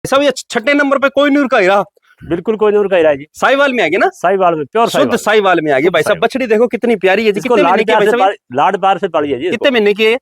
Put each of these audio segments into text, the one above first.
सब ये छठे नंबर पे कोई नूर का हीरा, बिल्कुल कोई नूर का हीरा है जी। साहिवाल में आ गया ना, साहिवाल में प्योर शुद्ध साहिवाल में आ गई भाई साहब। बछड़ी देखो कितनी प्यारी है जी, कितने महीने की है भाई साहब? लाड प्यार से पड़ी है जी। कितने महीने की है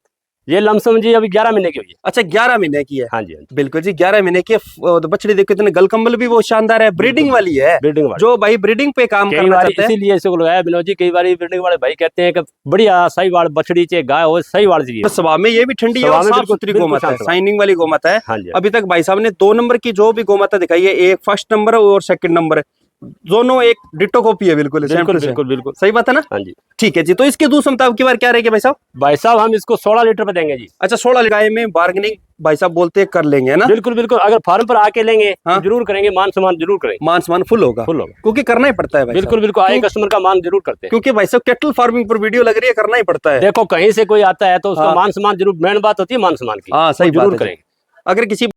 ये लमसम जी? अभी 11 महीने की हुई है। अच्छा 11 महीने की है। हाँ जी, बिल्कुल जी 11 महीने की है। तो बछड़ी देखो कितने गलकम्बल भी वो शानदार है, ब्रीडिंग वाली है, ब्रीडिंग वाली। जो भाई ब्रीडिंग पे काम करना चाहते हैं इसीलिए इसको लगाया विनोद जी। कई बार ब्रीडिंग वाले भाई कहते हैं कि बढ़िया साहिवाल बछड़ी चाहे गाय हो साहिवाल चाहिए। तो स्वभाव में ये भी ठंडी है और साफ सुथरी गोमाता है, शाइनिंग वाली गोमाता है। हाँ जी। अभी तक भाई साहब ने 2 नंबर की जो भी गोमाता दिखाई है, एक फर्स्ट नंबर और सेकंड नंबर, दोनों एक डिट्टो कॉपी है। बिल्कुल बिल्कुल सही बात है ना। हाँ जी ठीक है जी। तो इसकी दूध क्षमता की बार क्या रहेगी भाई साहब? भाई साहब हम इसको 16 लीटर पे देंगे जी। अच्छा 16 गाय में बार्गेनिंग भाई साहब बोलते कर लेंगे ना? बिल्कुल अगर फार्म पर आके लेंगे हाँ? जरूर करेंगे, मान सम्मान जरूर करेंगे। मान सम्मान फुल होगा क्योंकि करना ही पड़ता है भाई। बिल्कुल आए कस्टमर का मान जरूर करते हैं, क्योंकि भाई साहब केटल फार्मिंग पर वीडियो लग रही है, करना ही पड़ता है। देखो कहीं से कोई आता है तो उसका मान सम्मान जरूर, मेन बात होती है मान सम्मान की। हाँ सही जरूर करेंगे। अगर किसी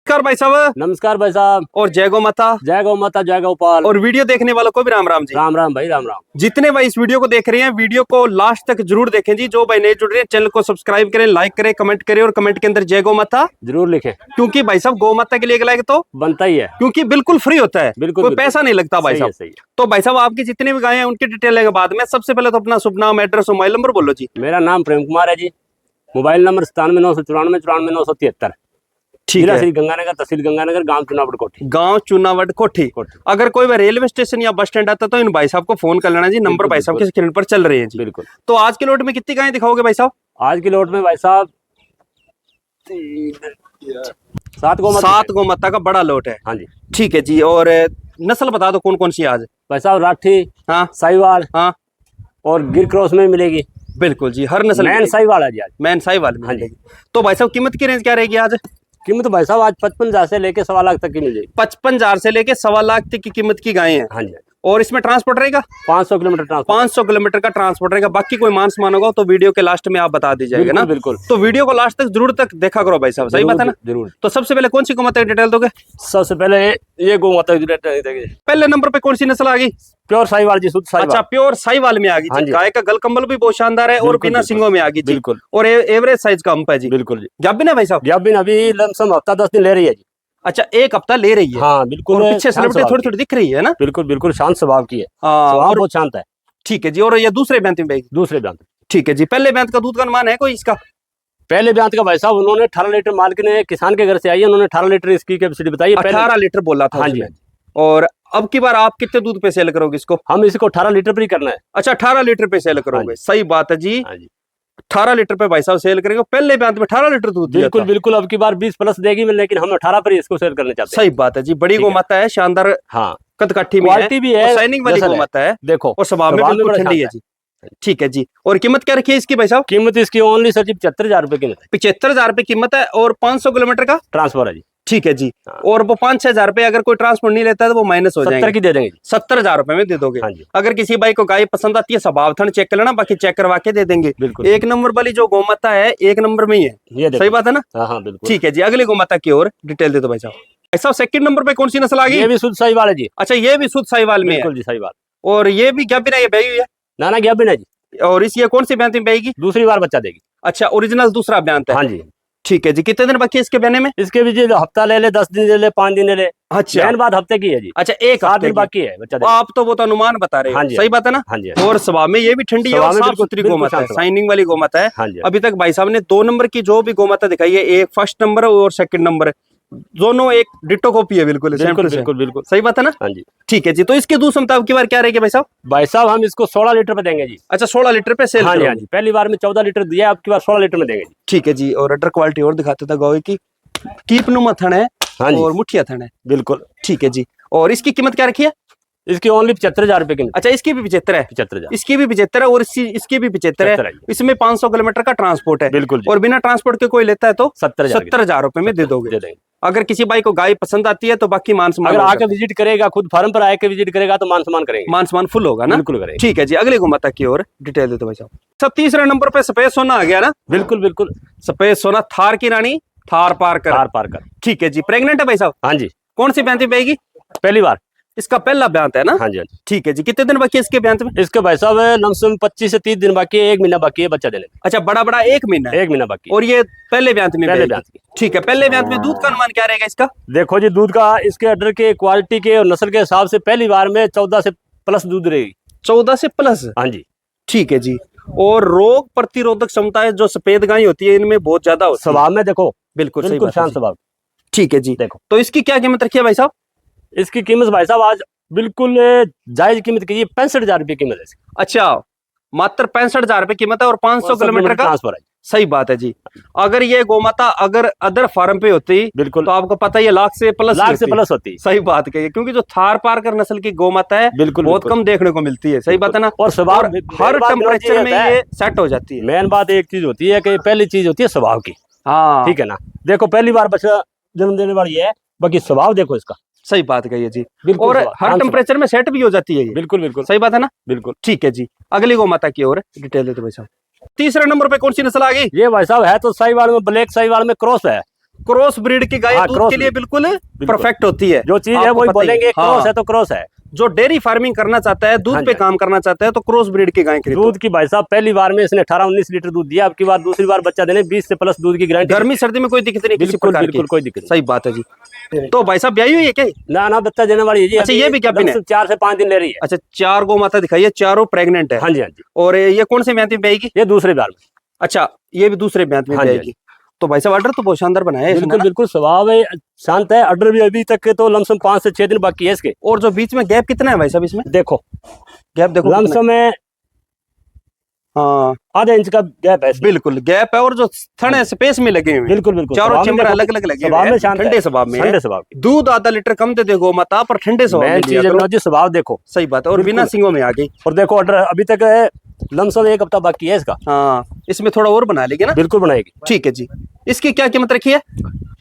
भाई साहब, नमस्कार भाई साहब, और जय गौ माता, जय गौ माता, जय गोपाल। और वीडियो देखने वालों को भी राम राम जी। राम राम भाई, राम राम। जितने भाई इस वीडियो को देख रहे हैं, वीडियो को लास्ट तक जरूर देखें जी। जो भाई नहीं जुड़ रहे हैं, चैनल को सब्सक्राइब करें, लाइक करें, कमेंट करें, और कमेंट के अंदर जय गौ माता जरूर लिखें, क्योंकि भाई साहब गौ माता के लिए एक लाइक तो बनता ही है, क्योंकि बिल्कुल फ्री होता है, कोई पैसा नहीं लगता भाई साहब। तो भाई साहब आपकी जितनी भी गायें हैं उनकी डिटेल लेंगे बाद में। सबसे पहले तो अपना शुभ नाम, एड्रेस, मोबाइल नंबर बोलो जी। मेरा नाम प्रेम कुमार है जी। Mobile number 9794944970। जिला श्री गंगानगर, तहसील गंगानगर, गांव चुनावट कोठी। गांव चुनावट कोठी। अगर कोई रेलवे स्टेशन या बस स्टैंड आता तो इन भाई साहब को फोन कर लेना जी। नंबर भाई साहब के स्क्रीन पर चल रहे हैं जी। बिल्कुल। तो आज के लोट में कितनी गायें दिखाओगे भाई साहब? आज के लोट में भाई साहब 7 गौ माता का बड़ा लोट है। हाँ जी ठीक है जी। और नस्ल बता दो कौन कौन सी आज? भाई साहब राठी, हाँ साहिवाल, हाँ, और गिर क्रॉस में मिलेगी। बिल्कुल जी, हर नस्ल मैन साहिवाल है जी। आज मैन साहिवाल में मिलेगी। तो भाई साहब कीमत की रेंज क्या रहेगी आज? कीमत भाई साहब आज 55,000 से लेके 1.25 लाख तक की मिल जाएगी। 55,000 से लेके 1.25 लाख तक की कीमत की गायें हैं। हाँ जी। और इसमें ट्रांसपोर्ट रहेगा 500 किलोमीटर ट्रांसपोर्ट। 500 किलोमीटर का ट्रांसपोर्ट रहेगा। बाकी कोई मान सम्मान होगा तो वीडियो के लास्ट में आप बता दीजिएगा ना। बिल्कुल। तो वीडियो को लास्ट तक जरूर तक देखा करो भाई साहब, सही बात है ना? जरूर। तो सबसे पहले कौन सी गौ माता की डिटेल दोगे? सबसे पहले ये गौ माता की डिटेल देंगे। पहले नंबर पे कौन सी नस्ल आ गई? प्योर साहिवाल जी, शुद्ध साहिवाल। अच्छा प्योर साहिवाल में आ गई। गाय का गलकंबल भी बहुत शानदार है और बिना सिंगों में आ गई। बिल्कुल। और एवरेज साइज का अंप है जी। बिल्कुल जी। गाभिन है भाई साहब? गाभिन अभी लमसम हफ्ता 10 दिन ले रही है जी। अच्छा 1 हफ्ता ले रही है। हाँ बिल्कुल। पीछे सेलिब्रिटी थोड़ी थोड़ी दिख रही है ना? बिल्कुल शांत स्वभाव की है। और बहुत शांत है। ठीक है जी। और ये दूसरे ब्यांत में बेगी? दूसरे ब्यांत। ठीक है जी। पहले ब्यांत का दूध का अनुमान है कोई इसका? पहले ब्यांत का भाई साहब उन्होंने 18 लीटर, मालिक ने किसान के घर से आई है, उन्होंने 18 लीटर इसकी कैपेसिटी बताई है। 18 लीटर बोला था। हाँ जी। और अब की बार आप कितने दूध पे सेल करोगे इसको? हम इसको 18 लीटर पर ही करना है। अच्छा 18 लीटर पे सेल करोगे। सही बात है जी। 18 लीटर पे भाई साहब सेल करेंगे। पहले ब्यांत में 18 लीटर दूध। बिल्कुल अब की बार 20 प्लस देगी, लेकिन हम 18 पर इसको सेल करना चाहते हैं। सही बात है जी। बड़ी गौ माता है, शानदार। हाँ कदकाठी में क्वालिटी भी है, शाइनिंग वाली गौ माता है। देखो और स्वभाव में बिल्कुल ठंडी है जी। ठीक है जी। और कीमत क्या रखी है इसकी भाई साहब? कीमत इसकी ओनली सर जी 75,000 रुपए कीमत है। 75,000 रुपए कीमत है और 500 किलोमीटर का ट्रांसफर है जी। ठीक है जी। और वो 5-6 हजार रुपए अगर कोई ट्रांसपोर्ट नहीं लेता है तो वो माइनस हो जाएंगे। 70 की दे देंगे। 70,000 रुपए में दे दोगे। हाँ जी। अगर किसी भाई को गाय पसंद आती है, स्वभाव थन चेक कर लेना, बाकी चेक करवा के दे देंगे। बिल्कुल। 1 नंबर वाली जो गौ माता है 1 नंबर में ही है। ये सही बात है ना? हाँ बिल्कुल। ठीक है जी। अगली गौ माता की ओर डिटेल दे दो भाई साहब। ऐसा सेकंड नंबर पे कौन सी नस्ल आ गई? ये भी शुद्ध साहिवाल है जी। अच्छा ये भी शुद्ध साहिवाल में है। बिल्कुल जी साहिवाल। और ये भी गाभिन है, ये बैगी हुई है? ना गाभिन है जी। और इस ये कौन सी ब्यांत में बैगी? दूसरी बार बच्चा देगी। अच्छा ओरिजिनल दूसरा ब्यांत है। हाँ जी। ठीक है जी। कितने दिन बाकी है इसके बहने में? इसके भी जी हफ्ता ले ले, 10 दिन ले ले, 5 दिन ले ले। अच्छा मेन बात हफ्ते की है जी। अच्छा 1 7 दिन बाकी है बच्चा। आप तो वो तो अनुमान बता रहे हो। सही बात है ना? और स्वभाव में ये भी ठंडी है और साफ सुथरी गौ माता है, शाइनिंग वाली गौ माता है। अभी तक भाई साहब ने 2 नंबर की जो भी गौ माता दिखाई है, एक फर्स्ट नंबर और सेकंड नंबर, दोनों एक डिट्टो कॉपी है। बिल्कुल सही बात है ना? हाँ जी। ठीक है जी। तो इसकी दूध क्षमता की बार क्या रहेगी भाई साहब? भाई साहब हम इसको 16 लीटर पे देंगे जी। अच्छा 16 लीटर पे सेल करोगे? हाँ जी। पहली बार में 14 लीटर दिया, अब की बार 16 लीटर में देंगे जी। ठीक है जी। और अडर क्वालिटी और दिखाते थे गौ की, कीपनुमा थन है और मुठिया थन है। बिल्कुल ठीक है जी। और इसकी कीमत क्या रखी है? इसकी ओनली 75,000 रुपए की। अच्छा इसकी भी 75 है? 75,000। इसकी भी 75 है और इसकी भी 75 है। इसमें 500 किलोमीटर का ट्रांसपोर्ट है। बिल्कुल। और बिना ट्रांसपोर्ट के कोई लेता है तो 70,000 रुपए में दे दोगे। अगर किसी भाई को गाय पसंद आती है तो बाकी मान सम्मान, अगर आके विजिट करेगा, खुद फार्म पर आके विजिट करेगा तो मान सम्मान करेंगे। मान सम्मान फुल होगा ना? बिल्कुल करेंगे। ठीक है जी। अगली गौ माता की ओर डिटेल दे दो भाई साहब। सब तीसरे नंबर पे सफेद सोना आ गया ना? बिल्कुल सफेद सोना, थार की रानी, थार पारकर। थार पारकर। ठीक है जी। प्रेग्नेंट है भाई साहब? हाँ जी। कौन सी ब्यांत में पाएगी? पहली बार। इसका पहला ब्यांत है ना? हाँ जी हाँ जी। ठीक है जी। कितने दिन बाकी है इसके ब्यांत में? इसके भाई साहब लमसम 25 से 30 दिन बाकी है, 1 महीना बाकी है बच्चा देने में। अच्छा, बड़ा बड़ा 1 महीना है। 1 महीना बाकी। और ये पहले ब्यांत में? पहले ब्यांत की। ठीक है, पहले ब्यांत में दूध का अनुमान क्या रहेगा इसका? देखो जी, दूध का इसके अडर के क्वालिटी के और नस्ल के हिसाब से पहली बार में 14 से प्लस दूध रहेगी। 14 से प्लस? हाँ जी। ठीक है जी। और रोग प्रतिरोधक क्षमता है जो सफेद गाय होती है इनमें बहुत ज्यादा होती है। स्वभाव में देखो बिल्कुल सही बिल्कुल बात है शांत जी। स्वभाव। ठीक है जी। देखो तो इसकी क्या कीमत रखी है भाई साहब? इसकी कीमत भाई साहब आज बिल्कुल जायज कीमत की 65,000 रुपये कीमत है इसकी। अच्छा, मात्र 65,000 रुपये कीमत है और 500 किलोमीटर का ट्रांसफर है। सही बात है जी। अगर ये गोमाता अगर अदर फार्म पे होती बिल्कुल तो आपको पता ही है लाख से प्लस होती। सही बात कही, क्योंकि जो थार पारकर नस्ल की गोमाता है बिल्कुल बहुत कम देखने को मिलती है। सही बात है ना? और स्वभाव हर टेम्परेचर में ये सेट हो जाती है। मेन बात एक चीज होती है कि पहली चीज होती है स्वभाव की। हाँ ठीक है ना? देखो पहली बार बच्चा जन्म देने वाली है, बाकी स्वभाव देखो इसका। सही बात कही है जी। बिल्कुल और स्वभाव, हर शांत टेम्परेचर में सेट भी हो जाती है ये। बिल्कुल बिल्कुल सही बात है ना? बिल्कुल। ठीक है जी। अगली गोमाता की ओर डिटेल देते भाई साहब। तीसरे नंबर पे कौन सी नस्ल आ गई? ये भाई साहब है तो साहिवाल में, ब्लैक साहिवाल में क्रॉस है। क्रॉस ब्रीड की गाय हाँ, दूध क्रॉस के लिए बिल्कुल परफेक्ट होती है। जो चीज है आपको वही पता ही है। बोलेंगे, क्रॉस हाँ। है तो क्रॉस है। जो डेयरी फार्मिंग करना चाहता है, दूध हाँ पे जी। काम करना चाहता है तो क्रॉस ब्रीड की गाय खरीदो। दूध की भाई साहब पहली बार में इसने 18-19 लीटर दूध दिया, अब की बार दूसरी बार बच्चा देने 20 से प्लस दूध की गारंटी। गर्मी सर्दी में कोई दिक्कत नहीं किसी बिल्कुल प्रकार बिल्कुल की। कोई दिक्कत सही बात है जी। तो भाई साहब ब्याई हुई है क्या? ना बच्चा देने वाली है जी। अच्छा, ये भी क्या पिन है? 4 से 5 दिन ले रही है। अच्छा, 4 गो माता दिखाई है, चारों प्रेग्नेंट है। हाँ जी हाँ जी। और ये कौन से ब्यांत में ब्याएगी? ये दूसरे बार में। अच्छा, ये भी दूसरे ब्यांत में हाँ जी, ब्याएगी। तो भाई साहब ऑर्डर तो बहुत शानदार बनाया है इसने बिल्कुल ना? बिल्कुल स्वभाव है, शांत है। ऑर्डर भी अभी तक के तो लमसम 5 से 6 दिन बाकी है इसके। और जो बीच में गैप कितना है भाई साहब इसमें? देखो गैप देखो कितना है? लमसम में हाँ आधे इंच का गैप है इसमें। बिल्कुल गैप है। और जो थन है स्पेस में लगे हुए हैं। बिल्कुल बिल्कुल चारों स्वभाव में चेम्बर देखो, अलग अलग लगे स्वभाव हुए में हैं। शांत है, ठंडे स्वभाव में है। ठंडे स्वभाव की। दूध आधा लीटर कम दे दे गो माता पर ठंडे स्वभाव में मेन लिया चीज है करो। विनोद जी, स्वभाव देखो। सही बात है। और बिना बिल्कुल। सिंगों में आ गई। और देखो ऑर्डर अभी तक है लमसम 1 हफ्ता बाकी है इसका। हाँ, इसमें थोड़ा और बना लेगी ना? बिल्कुल बनाएगी। ठीक है जी। इसकी क्या कीमत रखी है?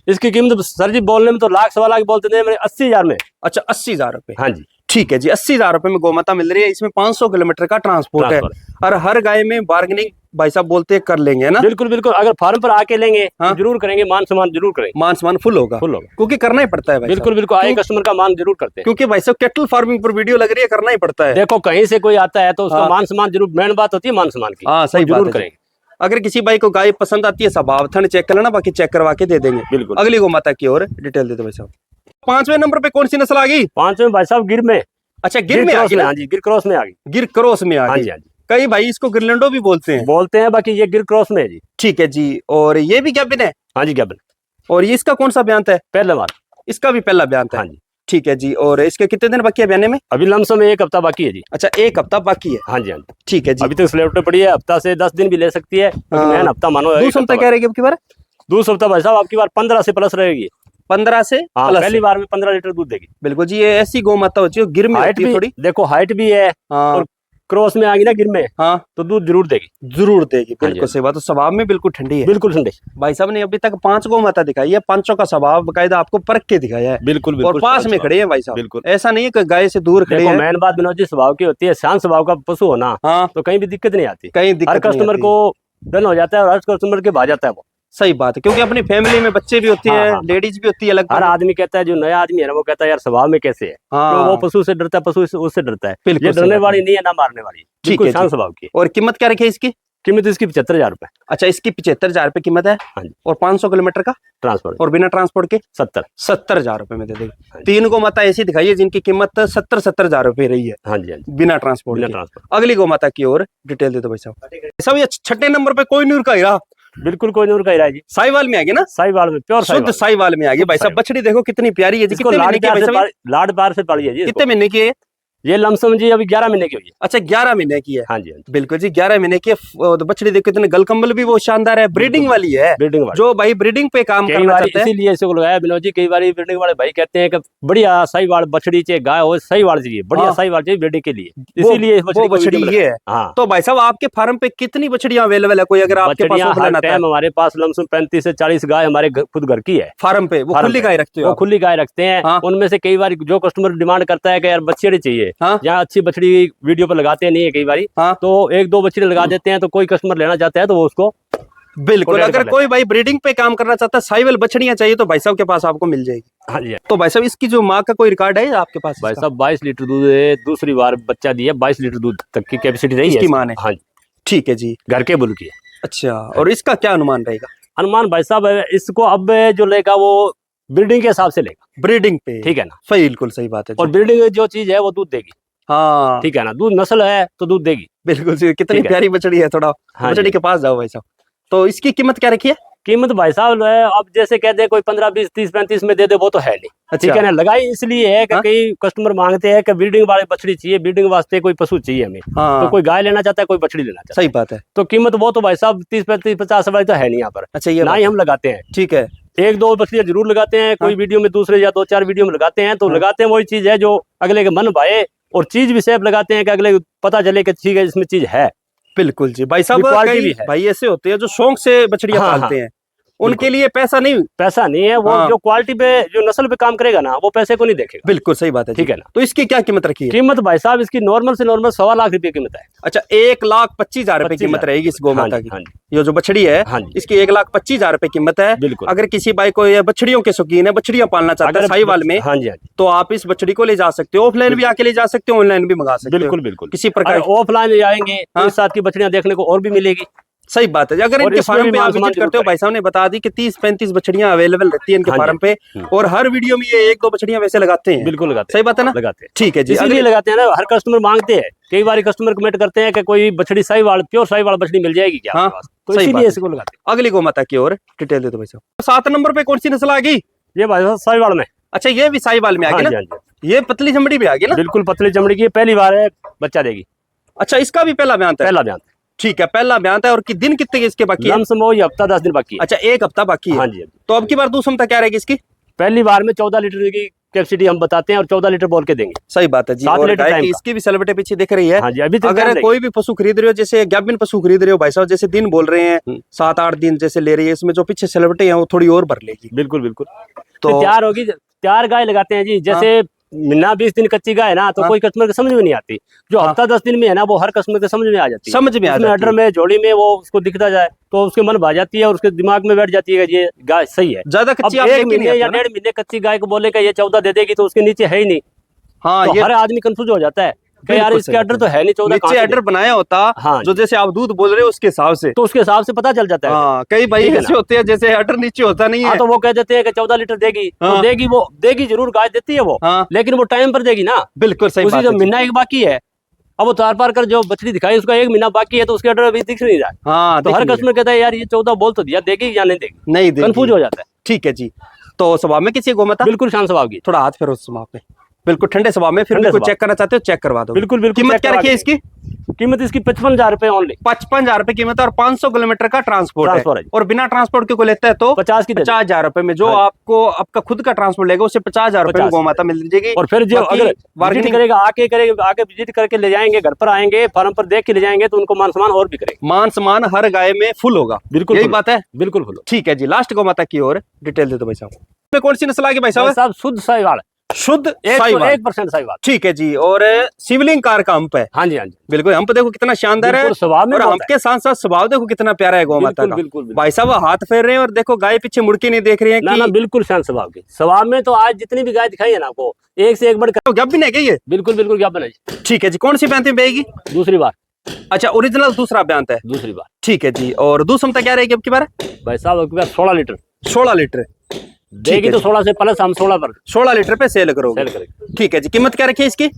इसकी कीमत सर जी बोलने में तो लाख सवा लाख बोलते थे, मैंने 80,000 में। अच्छा, 80,000 रुपए। हाँ जी। ठीक है जी। 80,000 रुपए में गोमाता मिल रही है। इसमें 500 किलोमीटर का ट्रांसपोर्ट है। और हर गाय में बार्गेनिंग भाई साहब बोलते हैं कर लेंगे, है ना? बिल्कुल बिल्कुल। अगर फार्म पर आके लेंगे हाँ। तो जरूर करेंगे, मान सम्मान जरूर करेंगे। मान सम्मान फुल होगा। फुल होगा। क्योंकि करना ही पड़ता है भाई बिल्कुल साहब। बिल्कुल। आए क्यों- कस्टमर का मान जरूर करते हैं। क्योंकि भाई साहब कैटल फार्मिंग पर वीडियो लग रही है, करना ही पड़ता है। देखो कहीं से कोई आता है तो उसका हाँ। मान सम्मान जरूर, मेन बात होती है मान सम्मान की। हाँ सही वो बात जरूर है जी। करेंगे। अगर किसी भाई को गाय पसंद आती है, स्वभाव थन चेक कर लेना, बाकी चेक करवा के दे देंगे। बिल्कुल। अगली गोमाता की ओर डिटेल देते भाई साहब। 5वें नंबर पे कौन सी नस्ल आ गई? 5वें भाई साहब गिर में। अच्छा, गिर में आ क्रॉस गई में। ना? हाँ जी, गिर क्रॉस में आ गई। गिर क्रॉस में आ हाँ गई। जी हाँ जी। कई भाई इसको गिरलैंडो भी बोलते हैं। बोलते हैं, बाकी ये गिर क्रॉस में है जी। ठीक है जी। और ये भी क्या बिन है? हाँ जी, क्या बन और ये इसका कौन सा ब्यांत है? पहले बार। इसका भी पहला ब्यांत है। हाँ जी। ठीक है जी। और इसके कितने दिन बाकी है ब्याने में? अभी लमसम में 1 हफ्ता बाकी है जी। अच्छा, 1 हफ्ता बाकी है। हाँ जी हाँ जी। ठीक है जी। अभी तक स्लेट पे पड़ी है, हफ्ता से 10 दिन भी ले सकती है। हाँ। मैं हफ्ता मानो। दूसरा हफ्ता क्या रहेगी आपकी बार? दूसरा हफ्ता भाई साहब आपकी बार 15 से प्लस रहेगी। 15 से हाँ, प्लस। पहली बार में 15 लीटर दूध देगी। बिल्कुल जी। ये ऐसी गौ माता होती है गिर में हाइट होती है भी थोड़ी। देखो, हाइट भी है हाँ और क्रॉस में आ गई ना गिर में, हाँ, तो दूध जरूर देगी। जरूर देगी। हाँ जी, बिल्कुल सही बात। तो स्वभाव में बिल्कुल ठंडी है। बिल्कुल ठंडे। भाई साहब ने अभी तक 5 गौ माता दिखाई है, 5 का स्वभाव बकायदा आपको परख के दिखाया है। बिल्कुल और बिल्कुल। पास में खड़े हैं भाई साहब। बिल्कुल। ऐसा नहीं है कि गाय से दूर खड़े देखो हैं। मेन बात विनोद जी स्वभाव की होती है, शांत स्वभाव का पशु होना हाँ, तो कहीं भी दिक्कत नहीं आती। कहीं हर दिक्कत नहीं कस्टमर आती। को डन हो जाता है और हर कस्टमर के भाग जाता है वो। सही बात है। क्योंकि अपनी फैमिली में बच्चे भी होते हाँ, हैं, हाँ। लेडीज भी होती है अलग। हर आदमी कहता है, जो नया आदमी है ना वो कहता है यार स्वभाव में कैसे है। हाँ, तो वो पशु से डरता है, पशु उससे डरता है। बिल्कुल ये सही डरने बात वाली है। नहीं है, ना मारने वाली। ठीक बिल्कुल है शांत जी। स्वभाव की है। और कीमत क्या रखी है इसकी? कीमत इसकी 75,000 रुपए। अच्छा, इसकी 75,000 रुपए कीमत है। हाँ जी। और 500 किलोमीटर का ट्रांसपोर्ट और बिना ट्रांसपोर्ट के 70,000 रुपए में दे देगी। हाँ जी। 3 गौ माता ऐसी दिखाई है जिनकी कीमत 70,000 रुपए रही है हाँ जी हाँ जी। बिना ट्रांसपोर्ट बिना के। ट्रांसपोर्ट। अगली गौ माता की ओर डिटेल दे दो भाई साहब। सब ये 6ठे नंबर पे कोई नूर का हीरा बिल्कुल कोई नूर का हीरा है जी। साहिवाल में आ गई ना? साहिवाल में प्योर शुद्ध साहिवाल में आ गई भाई साहब। बछड़ी देखो कितनी प्यारी है जी। इसको कितने महीने की है भाई साहब? लाड प्यार से पाली है जी। कितने महीने की है? ये लमसम जी अभी 11 महीने की हुई है। अच्छा, 11 महीने की है। हाँ जी हाँ जी। बिल्कुल जी, 11 महीने की है। और बछड़ी देखो कितने, गलकंबल भी बहुत शानदार है। ब्रीडिंग वाली है। ब्रीडिंग वाली। जो भाई ब्रीडिंग पे काम कई करना बार चाहते हैं। इसीलिए इसको लगाया विनोद जी। कई बार ब्रीडिंग वाले भाई कहते हैं कि बढ़िया साहिवाल बछड़ी चाहिए, गाय हो साहिवाल चाहिए, बढ़िया हाँ। साहिवाल चाहिए ब्रीडिंग के लिए। इसीलिए इस वो बछड़ी ये है। हाँ। तो भाई साहब आपके फार्म पे कितनी बछड़ियां अवेलेबल है? कोई अगर आपके पास बछड़ियां वो हर लेना चाहे टाइम हमारे पास लमसम 35 से 40 गाय हमारे खुद घर की है। फार्म पे वो फार्म खुली पे। गाय रखते हो वो आप? खुली गाय रखते हैं। हाँ। उनमें से कई बार जो कस्टमर डिमांड करता है कि यार बछड़ी चाहिए, हाँ। जहाँ अच्छी बछड़ी वीडियो पर लगाते नहीं है कई बार, हाँ। तो 1-2 बछड़ी लगा देते हैं। तो कोई कस्टमर लेना चाहता है तो वो उसको बिल्कुल, Contact अगर कर कोई भाई ब्रीडिंग पे काम करना चाहता है, साहिवाल बछड़ियां चाहिए तो भाई साहब के पास आपको मिल जाएगी। हाँ जी। तो भाई साहब इसकी जो माँ का कोई रिकॉर्ड है आपके पास? भाई इसका? साहब 22 लीटर दूध है, दूसरी बार बच्चा दिया, 22 लीटर दूध तक की कैपेसिटी रही है इसकी माँ ने? हाँ जी, ठीक है जी। घर के बुल की है। अच्छा, और इसका क्या अनुमान रहेगा? अनुमान भाई साहब इसको अब जो लेगा वो ब्रीडिंग के हिसाब से लेगा। ब्रीडिंग पे? ठीक है ना, सही, बिल्कुल सही बात है जी। और ब्रीडिंग जो चीज है वो दूध देगी। हाँ ठीक है ना, दूध नस्ल है तो दूध देगी। बिल्कुल सही। कितनी ठीक है। प्यारी बछड़ी है, थोड़ा हाँ बछड़ी जी। के पास जाओ भाई साहब। तो इसकी कीमत क्या रखी है? कीमत भाई साहब अब जैसे कह दे कोई 15, 20, 30, 35 में दे दे, वो तो है नहीं। अच्छा। ठीक है ना, लगाई इसलिए है कि हाँ? कई कस्टमर मांगते हैं कि ब्रीडिंग वाले बछड़ी चाहिए, ब्रीडिंग वास्ते कोई पशु चाहिए हमें। हाँ तो कोई गाय लेना चाहता है, कोई बछड़ी लेना चाहता सही बात है। है, तो कीमत वो तो भाई साहब 30, 35, 50 वाली तो है नहीं यहाँ पर। अच्छा, ये ना बात ही है। हम लगाते हैं। ठीक है। एक दो बछड़ियां जरूर लगाते हैं, कोई हाँ? वीडियो में दूसरे या 2-4 वीडियो में लगाते हैं, तो हाँ? लगाते हैं वही चीज है जो अगले के मन भाए, और चीज भी सेफ लगाते हैं कि अगले को पता चले कि ठीक है इसमें चीज है। बिल्कुल जी। भाई साहब क्वालिटी कई भी है। भाई ऐसे होते हैं जो शौक से बछड़ियां हाँ, पालते हैं, उनके लिए पैसा नहीं। पैसा नहीं है, वो हाँ। जो क्वालिटी पे जो नस्ल पे काम करेगा ना, वो पैसे को नहीं देखेगा। बिल्कुल सही बात है जी। ठीक है ना। तो इसकी क्या कीमत रखी है? कीमत भाई साहब इसकी नॉर्मल से नॉर्मल 1.25 लाख रुपए कीमत है। अच्छा, 1,25,000 रुपए कीमत 25,000 रहेगी इस गौ माता हाँ जी, की। हाँ जी। ये जो बछड़ी है हाँ जी। इसकी 1,25,000 रुपए कीमत है। बिल्कुल। अगर किसी भाई को ये बछड़ियों के शौकीन है, बछड़ियां पालना चाहता है साहिवाल में, हाँ जी, हाँ जी। तो आप इस बछड़ी को ले जा सकते हो। ऑफलाइन भी आके ले जा सकते हो, ऑनलाइन भी मंगा सकते हो। बिल्कुल बिल्कुल। किसी प्रकार की। ऑफलाइन जाएंगे तो हाँ? इस साथ की बछड़ियां देखने को और भी मिलेगी। सही बात है। अगर और इनके इसमें फार्म भी पे आप मान सम्मान विजिट करते हो, जरूर भाई साहब ने बता दी कि 30-35 बछड़ियां अवेलेबल रहती है इनके हाँ जी। फार्म पे, और हर वीडियो में ये 1-2 बछड़ियां वैसे लगाते हैं। बिल्कुल लगाते सही बात है ना? लगाते हैं। ठीक है जी। इसीलिए लगाते हैं ना, हर कस्टमर मांगते हैं। कई बार कस्टमर कमेंट करते हैं कि कोई बछड़ी साहिवाल, प्योर साहिवाल बछड़ी मिल जाएगी क्या हाँ, आपके पास? तो सही बात इसीलिए है। इसको लगाते हैं। अगली गौ माता की ओर डिटेल दे दो भाई साहब। 7 नंबर पे कौन सी नस्ल आ गई? ये भाई साहब साहिवाल में। अच्छा, ये भी साहिवाल में आ हाँ गई जी, ना? हाँ जी। ये पतली चमड़ी भी आ गई ना? बिल्कुल पतली चमड़ी की, पहली बार है बच्चा देगी। अच्छा, इसका भी पहला बयान है? पहला बयान। ठीक है, पहला बयान है। और कि दिन कितने के इसके बाकी है? लमसम वो ये हफ्ता 10 दिन बाकी है। अच्छा, 1 हफ्ता बाकी है। हाँ जी। तो अब की बार दूध क्षमता क्या रहेगी इसकी? पहली बार में 14 लीटर की कैपेसिटी हम बताते हैं, और 14 लीटर बोल के देंगे। सही बात है जी। 7 और लीटर गाय टाइम की का। इसकी भी सलवटें पीछे दिख रही है। हाँ जी, अभी तक अगर टाइम कोई भी पशु खरीद रहे हो, जैसे गैबिन पशु खरीद रहे हो भाई साहब, जैसे दिन बोल रहे हैं 7-8 दिन जैसे ले रही है, इसमें जो पीछे सलवटें हैं वो थोड़ी और भर लेगी। बिल्कुल बिल्कुल। तो तो तैयार होगी, तैयार गाय लगाते हैं जी। जैसे महीना 20 दिन कच्ची गाय है ना, तो हाँ? कोई कस्टमर को समझ में नहीं आती। जो हाँ? हफ्ता 10 दिन में है ना, वो हर कस्टमर को समझ में आ जाती है। समझ में आ उसमें जाती अडर में, जोड़ी में वो उसको दिखता जाए तो उसके मन भा जाती है, और उसके दिमाग में बैठ जाती है कि ये गाय सही है। ज्यादा अब कच्ची आप 1 लेके नहीं महीने आते या ना? 1.5 महीने कच्ची गाय को बोले कि ये 14 दे देगी, तो उसके नीचे है ही नहीं। हाँ, तो ये हर आदमी कंफ्यूज हो जाता है कि यार बिल्कुल इसके सही अडर तो है नहीं, 14 नीचे कहाँ से अडर बनाया होता। हाँ जो जैसे आप दूध बोल रहे हो उसके हिसाब से। तो उसके हिसाब से पता चल जाता है। हाँ, कई भाई ठीक है ऐसे ना? होते हैं जैसे अडर नीचे होता नहीं हाँ, है। तो वो कह देते हैं कि 14 लीटर देगी, हाँ। तो देगी, वो देगी जरूर, गाय देती है वो। हाँ, लेकिन वो टाइम पर देगी ना। बिल्कुल सही उसी बात जो है जी। महीना एक बाकी है, अब वो तार पार कर जो बछड़ी दिखाई, उसका 1 महीना बाकी है, तो उसके ऑर्डर अभी दिख नहीं रहा है। हाँ, तो हर देखिए। कस्टमर कहता है यार ये 14 बोल तो दिया, देगी या नहीं देगी, नहीं देगी। कंफ्यूज हो जाता है। ठीक है जी। तो स्वभाव में किसी गोमाता बिल्कुल शांत स्वभाव की। थोड़ा हाथ फेरो स्वभाव पे, बिल्कुल ठंडे स्वभाव में। फिर भी ठंडे कोई स्वभाव। चेक करना चाहते हो, चेक करवा दो। बिल्कुल बिल्कुल। कीमत check क्या करवा रखी है के इसकी? कीमत इसकी 55,000 रुपए ओनली। 55,000 रुपए कीमत है, और 500 किलोमीटर का ट्रांसपोर्ट ट्रांसपोर्ट है। है। और बिना ट्रांसपोर्ट के कोई लेता है तो 50 की दे देंगे। 50,000 रुपए में जो हाँ। आपको आपका खुद का ट्रांसपोर्ट लेगा, उससे 50,000 रुपए में 50 गोमाता मिल जाएगी। और फिर जो बाकी अगर विजिट bargaining- करेगा, आके विजिट करके ले जाएंगे, घर पर आएंगे, फार्म पर देख के ले जाएंगे, तो उनको मान सम्मान और भी करेंगे। मान सम्मान हर गाय में फुल होगा। बिल्कुल यही फुल। बात है। बिल्कुल फुल। ठीक है जी। लास्ट गोमाता की ओर डिटेल दे दो भाई साहब। में कौन सी नस्ल आ गई भाई साहब? साहब शुद्ध साहिवाल, शुद्ध साहिवाल। 1% साहिवाल। ठीक है जी। और शिवलिंग कार का हम्प है। हाँ जी, हाँ जी। बिल्कुल, हम्प देखो कितना शानदार है। बिल्कुल स्वभाव में और बहुत हम्प के साथ साथ स्वभाव देखो कितना प्यारा है गौ माता बिल्कुल का। बिल्कुल बिल्कुल। भाई साहब वो हाथ फेर रहे हैं, और देखो गाय पीछे मुड़ के नहीं देख रही है ना ना, कि बिल्कुल शांत स्वभाव की। स्वभाव में तो आज जितनी भी गाय दिखाई है ना आपको, एक से एक बढ़कर। गप भी नहीं है ये। बिल्कुल बिल्कुल क्या बना जी। ठीक है जी। कौन सी पैंती बेगी? दूसरी बार। अच्छा, ओरिजिनल दूसरा बयान है। दूसरी बार। ठीक है जी। और दूध क्षमता क्या रहेगी अब की बार? भाई साहब आपके पास 16 लीटर 16 लीटर देगी, है तो जी। 16 से प्लस हम 16 पर 16 लीटर पे सेल करोगे। सेल करेंगे। ठीक है जी। कीमत क्या रखी है इसकी?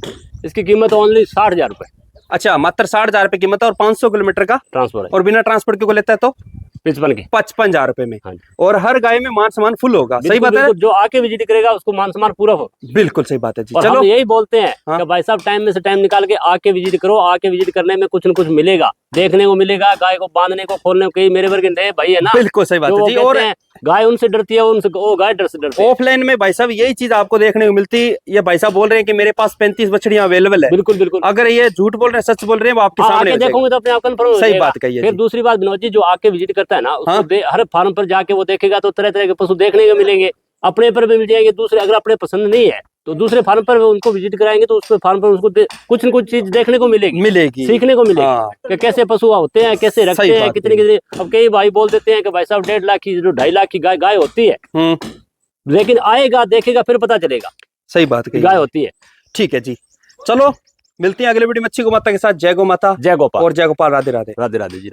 इसकी कीमत ओनली 60,000 रुपए अच्छा, मात्र 60,000 रुपए कीमत है, और 500 किलोमीटर का ट्रांसफर है। और बिना ट्रांसपोर्ट के को लेता है तो 55 की। 55,000 रुपए में। हाँ जी। और हर गाय में मान सम्मान फुल होगा। सही बिल्कुल, बात है। बिल्कुल, जो आके विजिट करेगा उसको मान सम्मान पूरा हो। बिल्कुल सही बात है जी। और चलो हम यही बोलते हैं हाँ। कि भाई साहब टाइम में से टाइम निकाल के आके विजिट करो। आके विजिट करने में कुछ न कुछ मिलेगा, देखने को मिलेगा, गाय को बांधने को, खोलने को। कई मेरे वर्ग नए भाई है ना, बिल्कुल सही बात जो है वो जी। कहते और हैं, गाय उनसे डरती है, उनसे वो गाय डर से डरती है। ऑफलाइन में भाई साहब यही चीज आपको देखने को मिलती है। ये भाई साहब बोल रहे हैं कि मेरे पास 35 बछड़ियां अवेलेबल है। बिल्कुल बिल्कुल। अगर ये झूठ बोल रहे हैं, सच बोल रहे हैं, वो आपके हाँ, सामने आके हो जाएगा। देखोगे तो अपने आप कंफर्म हो सही जाएगा। बात कही है फिर जी। दूसरी बात विनोद जी, जो आके विजिट करता है ना, उसको हाँ। हर फार्म पर जाके वो देखेगा तो तरह तरह के पशु देखने को मिलेंगे, अपने पर भी मिल जाएंगे। दूसरे अगर अपने पसंद नहीं है तो दूसरे फार्म पर उनको विजिट कराएंगे तो उस फार्म पर उसको कुछ न कुछ चीज देखने को मिलेगी, सीखने को मिलेगी। हाँ। कि कैसे पशु होते हैं, कैसे रखते हैं, कितनी कितनी। अब कई भाई बोल देते हैं कि भाई साहब 1.5 लाख की 2.5 लाख की गाय होती है, लेकिन आएगा देखेगा फिर पता चलेगा। सही बात कही, गाय होती है। ठीक है जी, चलो मिलते हैं अगले वीडियो में अच्छी गौ माता के साथ। जय गौ माता, जय गोपाल और जय गोपाल। राधे राधे। राधे राधे जी।